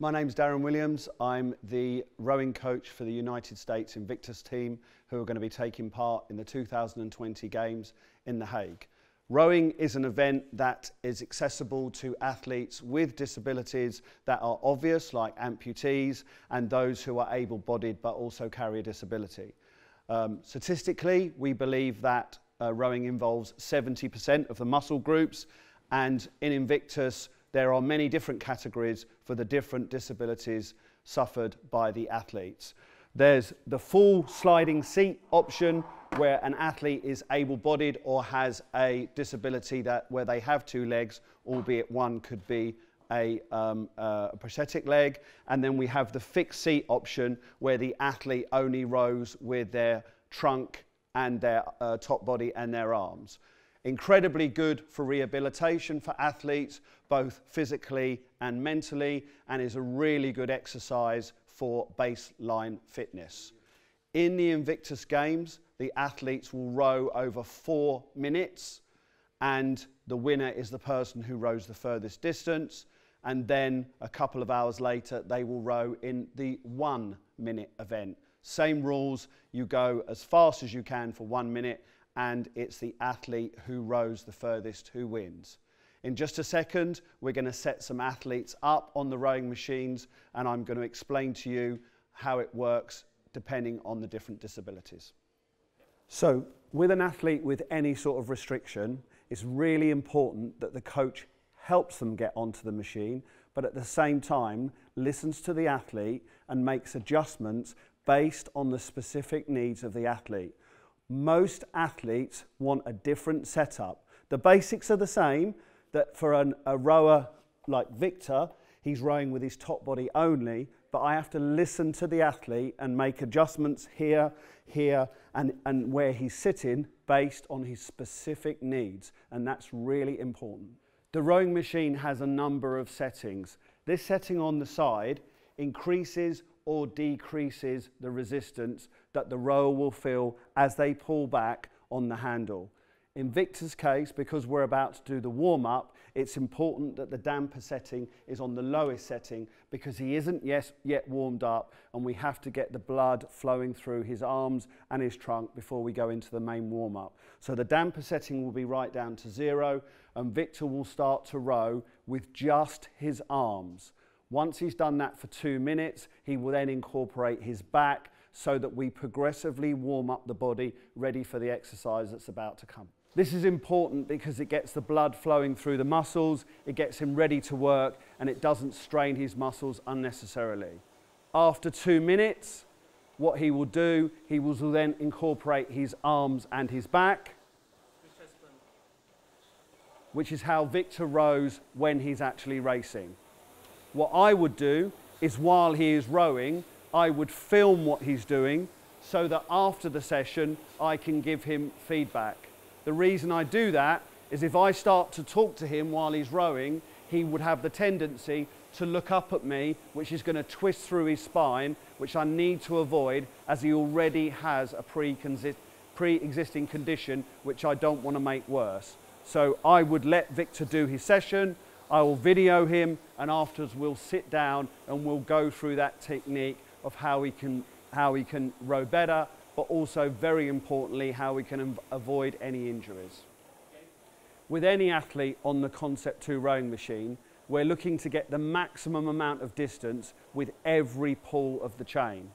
My name's Darren Williams. I'm the rowing coach for the United States Invictus team who are going to be taking part in the 2020 Games in The Hague. Rowing is an event that is accessible to athletes with disabilities that are obvious, like amputees, and those who are able-bodied but also carry a disability. Statistically, we believe that rowing involves 70% of the muscle groups, and in Invictus there are many different categories for the different disabilities suffered by the athletes. There's the full sliding seat option, where an athlete is able-bodied or has a disability where they have two legs, albeit one could be a prosthetic leg. And then we have the fixed seat option, where the athlete only rows with their trunk and their top body and their arms. Incredibly good for rehabilitation for athletes, both physically and mentally, and is a really good exercise for baseline fitness. In the Invictus Games, the athletes will row over 4 minutes, and the winner is the person who rows the furthest distance. And then a couple of hours later, they will row in the 1 minute event. Same rules, you go as fast as you can for 1 minute, and it's the athlete who rows the furthest who wins. In just a second, we're going to set some athletes up on the rowing machines, and I'm going to explain to you how it works depending on the different disabilities. So, with an athlete with any sort of restriction, it's really important that the coach helps them get onto the machine, but at the same time listens to the athlete and makes adjustments based on the specific needs of the athlete. Most athletes want a different setup. The basics are the same, that for a rower like Victor, he's rowing with his top body only, but I have to listen to the athlete and make adjustments here, and where he's sitting based on his specific needs, and that's really important. The rowing machine has a number of settings. This setting on the side increases or decreases the resistance that the rower will feel as they pull back on the handle. In Victor's case, because we're about to do the warm-up, it's important that the damper setting is on the lowest setting, because he isn't yet warmed up, and we have to get the blood flowing through his arms and his trunk before we go into the main warm-up. So the damper setting will be right down to 0, and Victor will start to row with just his arms. Once he's done that for 2 minutes, he will then incorporate his back so that we progressively warm up the body, ready for the exercise that's about to come. This is important because it gets the blood flowing through the muscles, it gets him ready to work, and it doesn't strain his muscles unnecessarily. After 2 minutes, what he will do, he will then incorporate his arms and his back, which is how Victor rows when he's actually racing. What I would do is, while he is rowing, I would film what he's doing so that after the session I can give him feedback. The reason I do that is, if I start to talk to him while he's rowing, he would have the tendency to look up at me, which is going to twist through his spine, which I need to avoid, as he already has a pre-existing condition which I don't want to make worse. So I would let Victor do his session, I will video him, and afterwards we'll sit down and we'll go through that technique of how he can row better, but also, very importantly, how we can avoid any injuries. With any athlete on the Concept 2 rowing machine, we're looking to get the maximum amount of distance with every pull of the chain.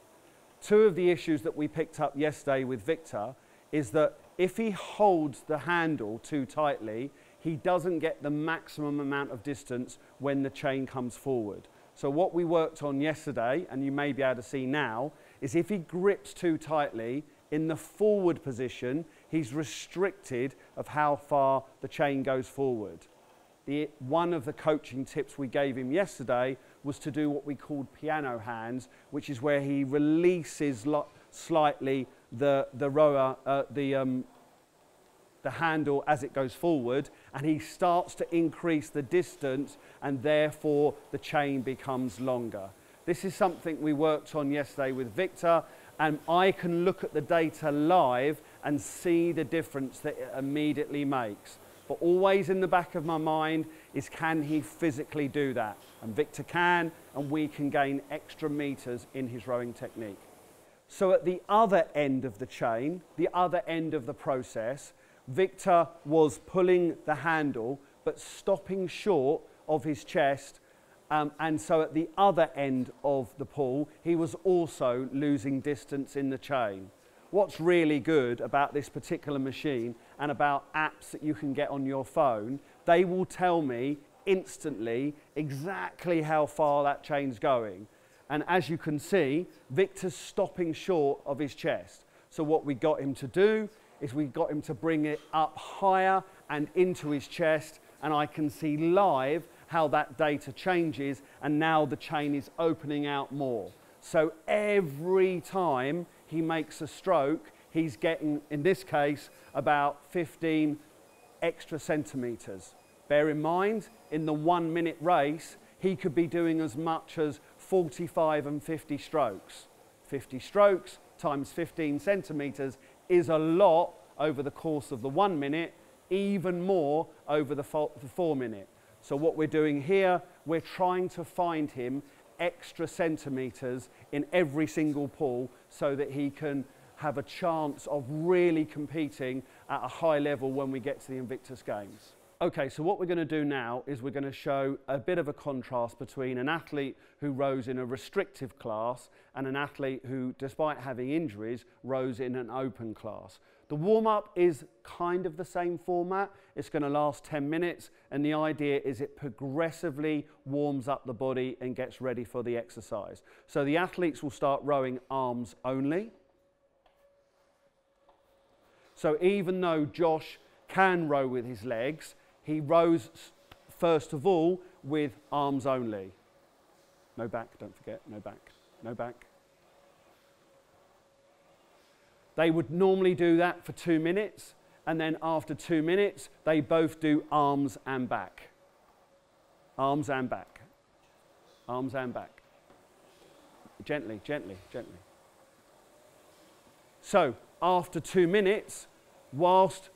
2 of the issues that we picked up yesterday with Victor is that if he holds the handle too tightly, he doesn't get the maximum amount of distance when the chain comes forward. So what we worked on yesterday, and you may be able to see now, is if he grips too tightly in the forward position, he's restricted of how far the chain goes forward. One of the coaching tips we gave him yesterday was to do what we called piano hands, which is where he releases slightly the handle as it goes forward, and he starts to increase the distance, and therefore the chain becomes longer. This is something we worked on yesterday with Victor, and I can look at the data live and see the difference that it immediately makes. But always in the back of my mind is, can he physically do that? And Victor can, and we can gain extra meters in his rowing technique. So at the other end of the chain, the other end of the process, Victor was pulling the handle but stopping short of his chest, and so at the other end of the pull he was also losing distance in the chain. What's really good about this particular machine and about apps that you can get on your phone, they will tell me instantly exactly how far that chain's going. And as you can see, Victor's stopping short of his chest. So what we got him to do is we got him to bring it up higher and into his chest, and I can see live how that data changes, and now the chain is opening out more. So every time he makes a stroke, he's getting, in this case, about 15 extra centimeters. Bear in mind, in the 1 minute race, he could be doing as much as 45 and 50 strokes. 50 strokes times 15 centimeters is a lot over the course of the 1 minute, even more over the 4 minute. So what we're doing here, we're trying to find him extra centimeters in every single pull so that he can have a chance of really competing at a high level when we get to the Invictus Games. Okay, so what we're going to do now is we're going to show a bit of a contrast between an athlete who rows in a restrictive class and an athlete who, despite having injuries, rows in an open class. The warm-up is kind of the same format. It's going to last 10 minutes, and the idea is it progressively warms up the body and gets ready for the exercise. So the athletes will start rowing arms only. So even though Josh can row with his legs, he rows first of all with arms only. No back, don't forget, no back, no back. They would normally do that for 2 minutes, and then after 2 minutes, they both do arms and back. Arms and back. Arms and back. Gently, gently, gently. So after 2 minutes, whilst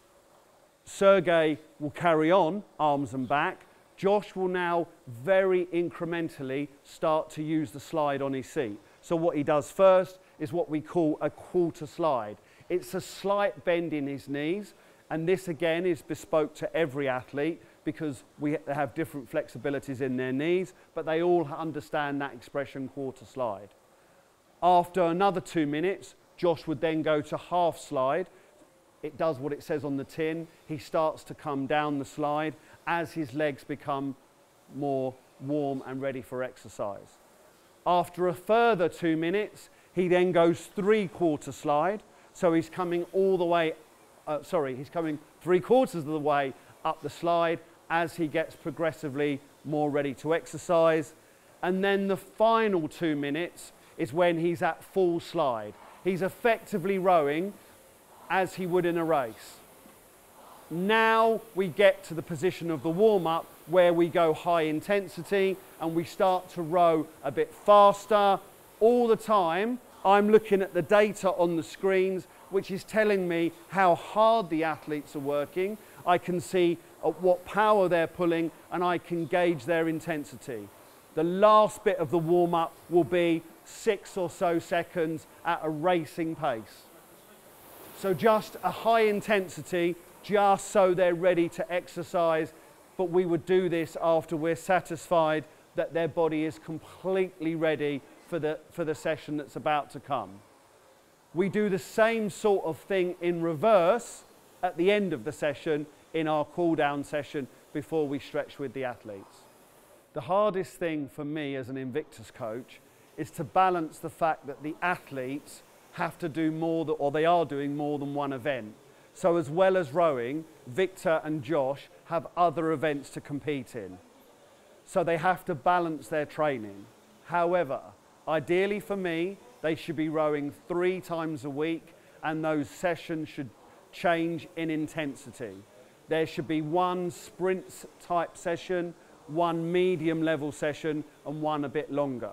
Sergey will carry on arms and back, Josh will now very incrementally start to use the slide on his seat. So what he does first is what we call a quarter slide. It's a slight bend in his knees, and this again is bespoke to every athlete because they have different flexibilities in their knees, but they all understand that expression, quarter slide. After another 2 minutes, Josh would then go to half slide. It does what it says on the tin. He starts to come down the slide as his legs become more warm and ready for exercise. After a further 2 minutes, he then goes 3/4 slide. So he's coming all the way, he's coming 3/4 of the way up the slide as he gets progressively more ready to exercise. And then the final 2 minutes is when he's at full slide. He's effectively rowing as he would in a race. Now we get to the position of the warm-up where we go high intensity and we start to row a bit faster. All the time I'm looking at the data on the screens, which is telling me how hard the athletes are working. I can see at what power they're pulling, and I can gauge their intensity. The last bit of the warm-up will be 6 or so seconds at a racing pace. So just a high intensity, just so they're ready to exercise, but we would do this after we're satisfied that their body is completely ready for the session that's about to come. We do the same sort of thing in reverse at the end of the session in our cool-down session before we stretch with the athletes. The hardest thing for me as an Invictus coach is to balance the fact that the athletes have to do more, or they are doing more than one event. So as well as rowing, Victor and Josh have other events to compete in. So they have to balance their training. However, ideally for me, they should be rowing 3 times a week, and those sessions should change in intensity. There should be 1 sprint type session, 1 medium level session, and 1 a bit longer.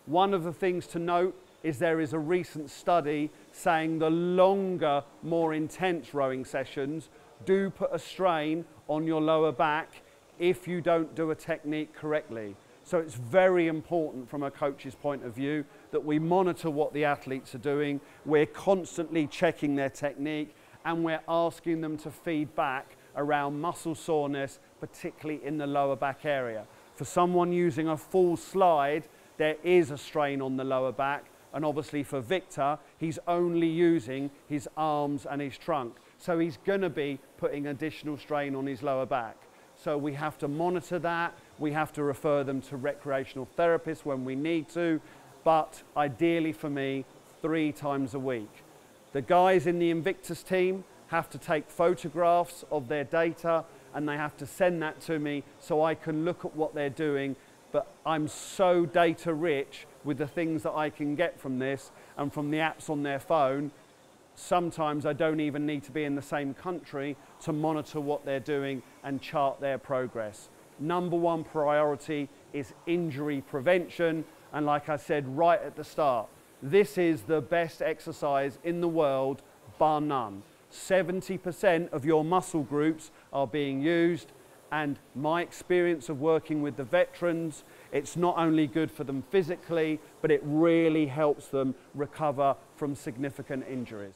One of the things to note is there is a recent study saying the longer, more intense rowing sessions do put a strain on your lower back if you don't do a technique correctly. So it's very important from a coach's point of view that we monitor what the athletes are doing, we're constantly checking their technique, and we're asking them to feed back around muscle soreness, particularly in the lower back area. For someone using a full slide, there is a strain on the lower back, and obviously for Victor, he's only using his arms and his trunk. So he's going to be putting additional strain on his lower back. So we have to monitor that. We have to refer them to recreational therapists when we need to, but ideally for me, 3 times a week. The guys in the Invictus team have to take photographs of their data and they have to send that to me so I can look at what they're doing. But I'm so data rich with the things that I can get from this and from the apps on their phone. Sometimes I don't even need to be in the same country to monitor what they're doing and chart their progress. Number 1 priority is injury prevention. And like I said right at the start, this is the best exercise in the world, bar none. 70% of your muscle groups are being used, and my experience of working with the veterans, it's not only good for them physically, but it really helps them recover from significant injuries.